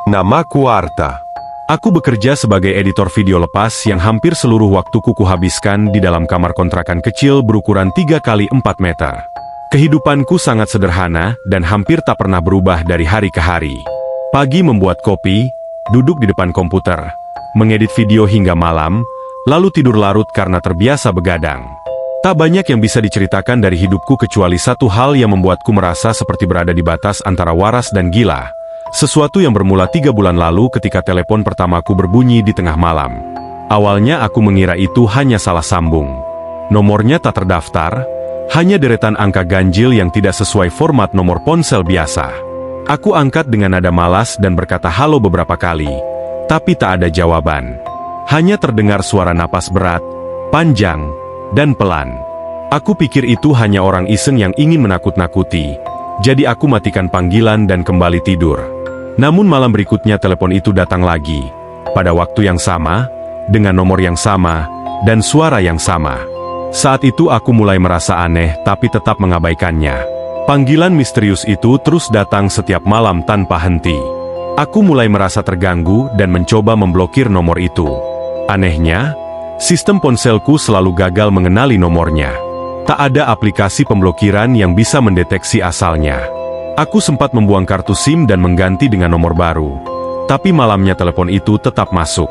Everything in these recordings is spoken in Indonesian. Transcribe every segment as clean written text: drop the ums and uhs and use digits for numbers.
Namaku Arta. Aku bekerja sebagai editor video lepas yang hampir seluruh waktuku kuhabiskan di dalam kamar kontrakan kecil berukuran 3 kali 4 meter. Kehidupanku sangat sederhana dan hampir tak pernah berubah dari hari ke hari. Pagi membuat kopi, duduk di depan komputer, mengedit video hingga malam, lalu tidur larut karena terbiasa begadang. Tak banyak yang bisa diceritakan dari hidupku kecuali satu hal yang membuatku merasa seperti berada di batas antara waras dan gila. Sesuatu yang bermula 3 bulan lalu ketika telepon pertamaku berbunyi di tengah malam. Awalnya aku mengira itu hanya salah sambung. Nomornya tak terdaftar, hanya deretan angka ganjil yang tidak sesuai format nomor ponsel biasa. Aku angkat dengan nada malas dan berkata halo beberapa kali, tapi tak ada jawaban. Hanya terdengar suara napas berat, panjang, dan pelan. Aku pikir itu hanya orang iseng yang ingin menakut-nakuti, jadi aku matikan panggilan dan kembali tidur. Namun malam berikutnya telepon itu datang lagi, pada waktu yang sama, dengan nomor yang sama, dan suara yang sama. Saat itu aku mulai merasa aneh tapi tetap mengabaikannya. Panggilan misterius itu terus datang setiap malam tanpa henti. Aku mulai merasa terganggu dan mencoba memblokir nomor itu. Anehnya, sistem ponselku selalu gagal mengenali nomornya. Tak ada aplikasi pemblokiran yang bisa mendeteksi asalnya. Aku sempat membuang kartu SIM dan mengganti dengan nomor baru. Tapi malamnya telepon itu tetap masuk.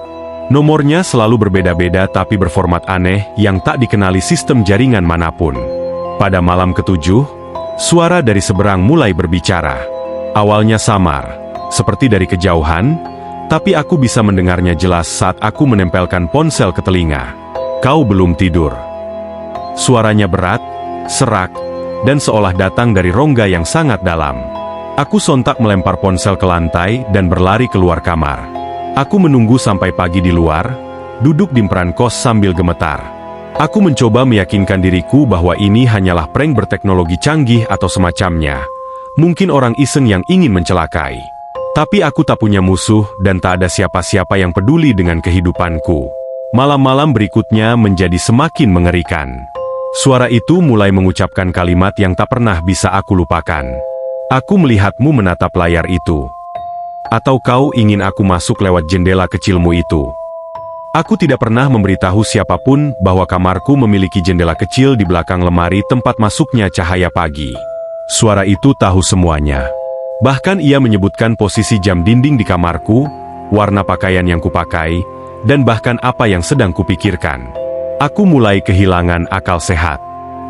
Nomornya selalu berbeda-beda tapi berformat aneh yang tak dikenali sistem jaringan manapun. Pada malam ketujuh, suara dari seberang mulai berbicara. Awalnya samar, seperti dari kejauhan, tapi aku bisa mendengarnya jelas saat aku menempelkan ponsel ke telinga. Kau belum tidur. Suaranya berat, serak, dan seolah datang dari rongga yang sangat dalam. Aku sontak melempar ponsel ke lantai dan berlari keluar kamar. Aku menunggu sampai pagi di luar, duduk di emperan kos sambil gemetar. Aku mencoba meyakinkan diriku bahwa ini hanyalah prank berteknologi canggih atau semacamnya. Mungkin orang iseng yang ingin mencelakai. Tapi aku tak punya musuh dan tak ada siapa-siapa yang peduli dengan kehidupanku. Malam-malam berikutnya menjadi semakin mengerikan. Suara itu mulai mengucapkan kalimat yang tak pernah bisa aku lupakan. Aku melihatmu menatap layar itu. Atau kau ingin aku masuk lewat jendela kecilmu itu? Aku tidak pernah memberitahu siapapun bahwa kamarku memiliki jendela kecil di belakang lemari tempat masuknya cahaya pagi. Suara itu tahu semuanya. Bahkan ia menyebutkan posisi jam dinding di kamarku, warna pakaian yang kupakai, dan bahkan apa yang sedang kupikirkan. Aku mulai kehilangan akal sehat.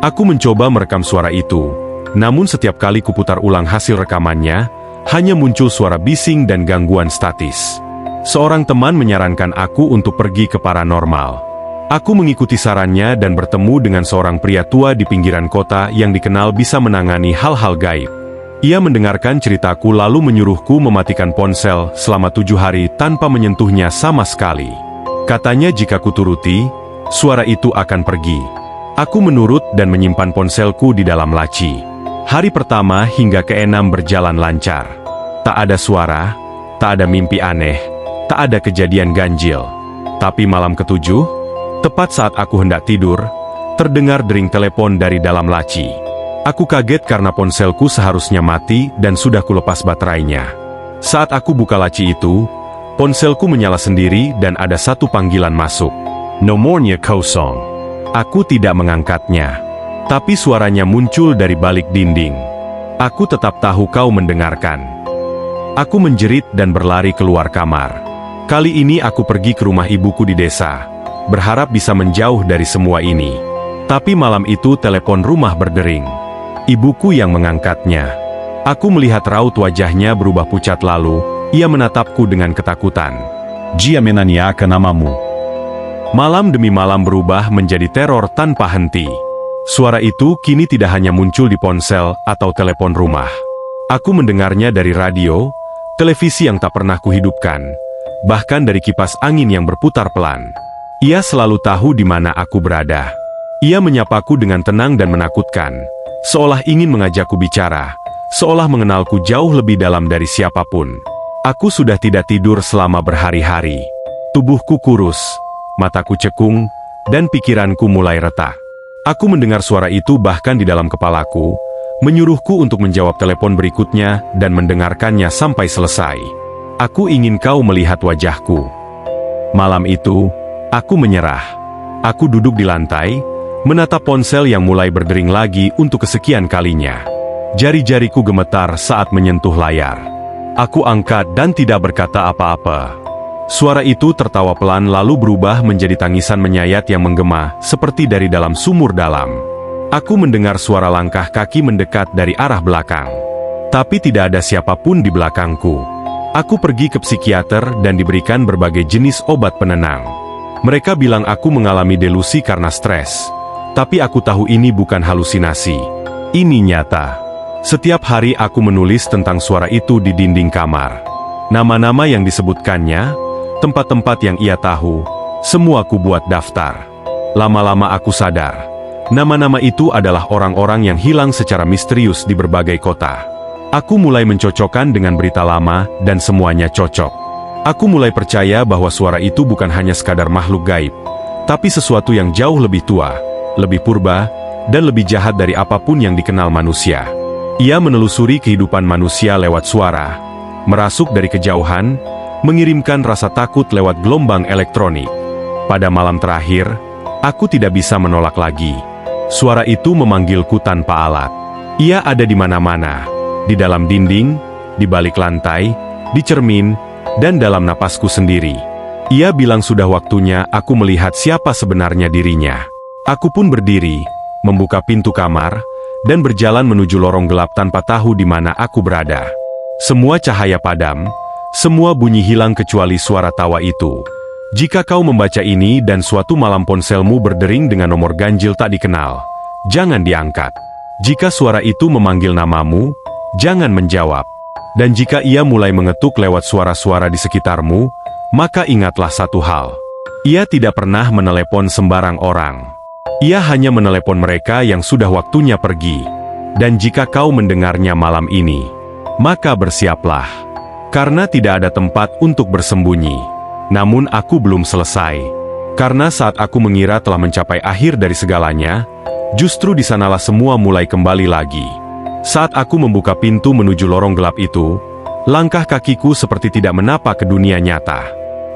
Aku mencoba merekam suara itu, namun setiap kali kuputar ulang hasil rekamannya, hanya muncul suara bising dan gangguan statis. Seorang teman menyarankan aku untuk pergi ke paranormal. Aku mengikuti sarannya dan bertemu dengan seorang pria tua di pinggiran kota yang dikenal bisa menangani hal-hal gaib. Ia mendengarkan ceritaku lalu menyuruhku mematikan ponsel selama 7 hari tanpa menyentuhnya sama sekali. Katanya jika kuturuti, suara itu akan pergi. Aku menurut dan menyimpan ponselku di dalam laci. Hari pertama hingga ke-6 berjalan lancar. Tak ada suara, tak ada mimpi aneh, tak ada kejadian ganjil. Tapi malam ke-7, tepat saat aku hendak tidur, terdengar dering telepon dari dalam laci. Aku kaget karena ponselku seharusnya mati dan sudah kulepas baterainya. Saat aku buka laci itu, ponselku menyala sendiri dan ada satu panggilan masuk. Nomornya kosong. Aku tidak mengangkatnya. Tapi suaranya muncul dari balik dinding. Aku tetap tahu kau mendengarkan. Aku menjerit dan berlari keluar kamar. Kali ini aku pergi ke rumah ibuku di desa, berharap bisa menjauh dari semua ini. Tapi malam itu telepon rumah berdering. Ibuku yang mengangkatnya. Aku melihat raut wajahnya berubah pucat lalu, ia menatapku dengan ketakutan. Dia menanyakan namamu. Malam demi malam berubah menjadi teror tanpa henti. Suara itu kini tidak hanya muncul di ponsel atau telepon rumah. Aku mendengarnya dari radio, televisi yang tak pernah kuhidupkan, bahkan dari kipas angin yang berputar pelan. Ia selalu tahu di mana aku berada. Ia menyapaku dengan tenang dan menakutkan, seolah ingin mengajakku bicara, seolah mengenalku jauh lebih dalam dari siapapun. Aku sudah tidak tidur selama berhari-hari. Tubuhku kurus, mataku cekung, dan pikiranku mulai retak. Aku mendengar suara itu bahkan di dalam kepalaku, menyuruhku untuk menjawab telepon berikutnya dan mendengarkannya sampai selesai. Aku ingin kau melihat wajahku. Malam itu, aku menyerah. Aku duduk di lantai, menatap ponsel yang mulai berdering lagi untuk kesekian kalinya. Jari-jariku gemetar saat menyentuh layar. Aku angkat dan tidak berkata apa-apa. Suara itu tertawa pelan lalu berubah menjadi tangisan menyayat yang menggema, seperti dari dalam sumur dalam. Aku mendengar suara langkah kaki mendekat dari arah belakang. Tapi tidak ada siapapun di belakangku. Aku pergi ke psikiater dan diberikan berbagai jenis obat penenang. Mereka bilang aku mengalami delusi karena stres. Tapi aku tahu ini bukan halusinasi. Ini nyata. Setiap hari aku menulis tentang suara itu di dinding kamar. Nama-nama yang disebutkannya, tempat-tempat yang ia tahu, semua aku buat daftar. Lama-lama aku sadar, nama-nama itu adalah orang-orang yang hilang secara misterius di berbagai kota. Aku mulai mencocokkan dengan berita lama dan semuanya cocok. Aku mulai percaya bahwa suara itu bukan hanya sekadar makhluk gaib, tapi sesuatu yang jauh lebih tua, lebih purba, dan lebih jahat dari apapun yang dikenal manusia. Ia menelusuri kehidupan manusia lewat suara, merasuk dari kejauhan, mengirimkan rasa takut lewat gelombang elektronik. Pada malam terakhir, aku tidak bisa menolak lagi. Suara itu memanggilku tanpa alat. Ia ada di mana-mana. Di dalam dinding, di balik lantai, di cermin, dan dalam napasku sendiri. Ia bilang sudah waktunya aku melihat siapa sebenarnya dirinya. Aku pun berdiri, membuka pintu kamar, dan berjalan menuju lorong gelap tanpa tahu di mana aku berada. Semua cahaya padam, semua bunyi hilang kecuali suara tawa itu. Jika kau membaca ini dan suatu malam ponselmu berdering dengan nomor ganjil tak dikenal, jangan diangkat. Jika suara itu memanggil namamu, jangan menjawab. Dan jika ia mulai mengetuk lewat suara-suara di sekitarmu, maka ingatlah satu hal. Ia tidak pernah menelepon sembarang orang. Ia hanya menelepon mereka yang sudah waktunya pergi. Dan jika kau mendengarnya malam ini, maka bersiaplah. Karena tidak ada tempat untuk bersembunyi. Namun aku belum selesai. Karena saat aku mengira telah mencapai akhir dari segalanya, justru di sanalah semua mulai kembali lagi. Saat aku membuka pintu menuju lorong gelap itu, langkah kakiku seperti tidak menapak ke dunia nyata.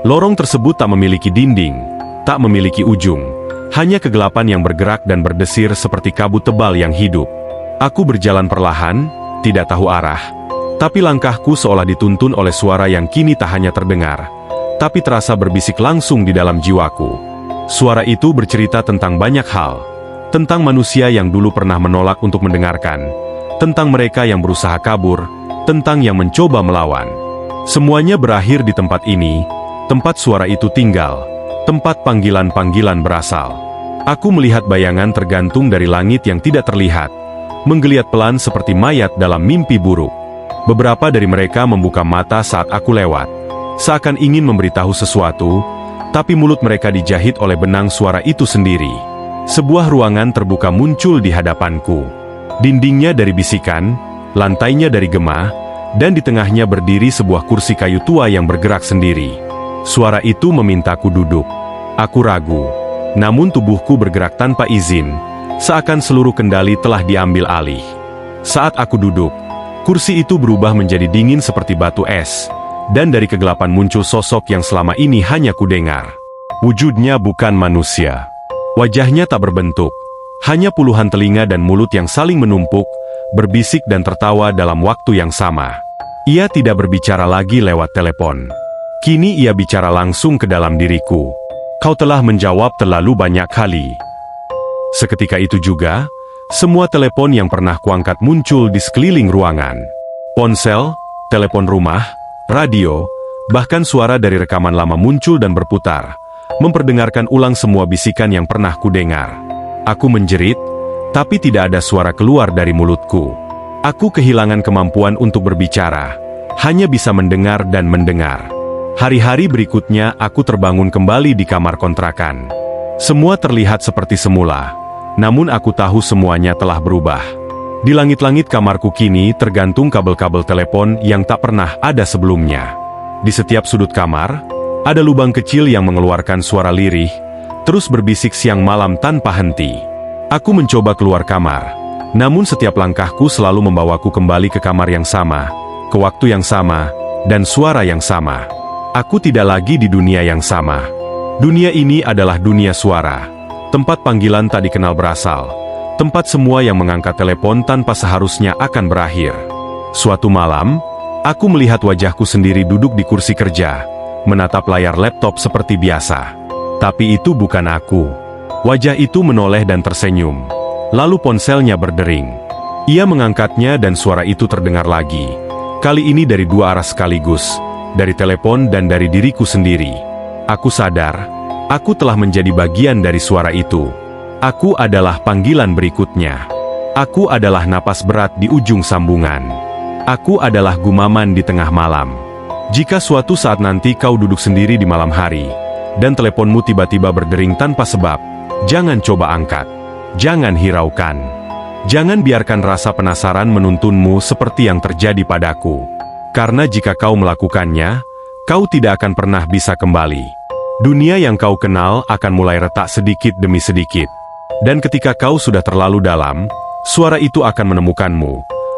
Lorong tersebut tak memiliki dinding, tak memiliki ujung, hanya kegelapan yang bergerak dan berdesir seperti kabut tebal yang hidup. Aku berjalan perlahan, tidak tahu arah, tapi langkahku seolah dituntun oleh suara yang kini tak hanya terdengar, tapi terasa berbisik langsung di dalam jiwaku. Suara itu bercerita tentang banyak hal, tentang manusia yang dulu pernah menolak untuk mendengarkan, tentang mereka yang berusaha kabur, tentang yang mencoba melawan. Semuanya berakhir di tempat ini, tempat suara itu tinggal, tempat panggilan-panggilan berasal. Aku melihat bayangan tergantung dari langit yang tidak terlihat, menggeliat pelan seperti mayat dalam mimpi buruk. Beberapa dari mereka membuka mata saat aku lewat, seakan ingin memberitahu sesuatu, tapi mulut mereka dijahit oleh benang suara itu sendiri. Sebuah ruangan terbuka muncul di hadapanku. Dindingnya dari bisikan, lantainya dari gema, dan di tengahnya berdiri sebuah kursi kayu tua yang bergerak sendiri. Suara itu memintaku duduk. Aku ragu, namun tubuhku bergerak tanpa izin, seakan seluruh kendali telah diambil alih. Saat aku duduk, kursi itu berubah menjadi dingin seperti batu es, dan dari kegelapan muncul sosok yang selama ini hanya kudengar. Wujudnya bukan manusia. Wajahnya tak berbentuk. Hanya puluhan telinga dan mulut yang saling menumpuk, berbisik dan tertawa dalam waktu yang sama. Ia tidak berbicara lagi lewat telepon. Kini ia bicara langsung ke dalam diriku. Kau telah menjawab terlalu banyak kali. Seketika itu juga, semua telepon yang pernah kuangkat muncul di sekeliling ruangan. Ponsel, telepon rumah, radio, bahkan suara dari rekaman lama muncul dan berputar, memperdengarkan ulang semua bisikan yang pernah kudengar. Aku menjerit, tapi tidak ada suara keluar dari mulutku. Aku kehilangan kemampuan untuk berbicara, hanya bisa mendengar dan mendengar. Hari-hari berikutnya aku terbangun kembali di kamar kontrakan. Semua terlihat seperti semula, namun aku tahu semuanya telah berubah. Di langit-langit kamarku kini tergantung kabel-kabel telepon yang tak pernah ada sebelumnya. Di setiap sudut kamar, ada lubang kecil yang mengeluarkan suara lirih, terus berbisik siang malam tanpa henti. Aku mencoba keluar kamar, namun setiap langkahku selalu membawaku kembali ke kamar yang sama, ke waktu yang sama, dan suara yang sama. Aku tidak lagi di dunia yang sama. Dunia ini adalah dunia suara. Tempat panggilan tak dikenal berasal. Tempat semua yang mengangkat telepon tanpa seharusnya akan berakhir. Suatu malam, aku melihat wajahku sendiri duduk di kursi kerja, menatap layar laptop seperti biasa. Tapi itu bukan aku. Wajah itu menoleh dan tersenyum. Lalu ponselnya berdering. Ia mengangkatnya dan suara itu terdengar lagi. Kali ini dari dua arah sekaligus, dari telepon dan dari diriku sendiri. Aku sadar, aku telah menjadi bagian dari suara itu. Aku adalah panggilan berikutnya. Aku adalah napas berat di ujung sambungan. Aku adalah gumaman di tengah malam. Jika suatu saat nanti kau duduk sendiri di malam hari, dan teleponmu tiba-tiba berdering tanpa sebab, jangan coba angkat. Jangan hiraukan. Jangan biarkan rasa penasaran menuntunmu seperti yang terjadi padaku. Karena jika kau melakukannya, kau tidak akan pernah bisa kembali. Dunia yang kau kenal akan mulai retak sedikit demi sedikit. Dan ketika kau sudah terlalu dalam, suara itu akan menemukanmu,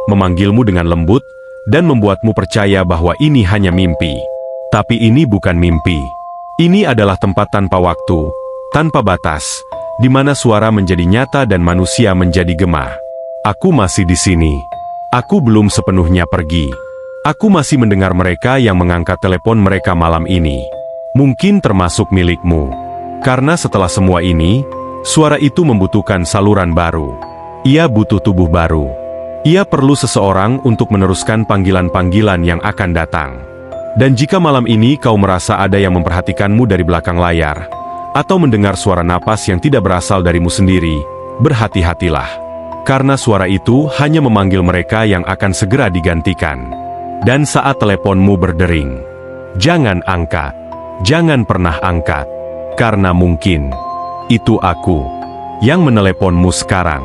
memanggilmu dengan lembut, dan membuatmu percaya bahwa ini hanya mimpi. Tapi ini bukan mimpi. Ini adalah tempat tanpa waktu, tanpa batas, di mana suara menjadi nyata dan manusia menjadi gemah. Aku masih di sini. Aku belum sepenuhnya pergi. Aku masih mendengar mereka yang mengangkat telepon mereka malam ini. Mungkin termasuk milikmu. Karena setelah semua ini, suara itu membutuhkan saluran baru. Ia butuh tubuh baru. Ia perlu seseorang untuk meneruskan panggilan-panggilan yang akan datang. Dan jika malam ini kau merasa ada yang memperhatikanmu dari belakang layar, atau mendengar suara napas yang tidak berasal darimu sendiri, berhati-hatilah. Karena suara itu hanya memanggil mereka yang akan segera digantikan. Dan saat teleponmu berdering, jangan angkat. Jangan pernah angkat. Karena mungkin itu aku yang meneleponmu sekarang.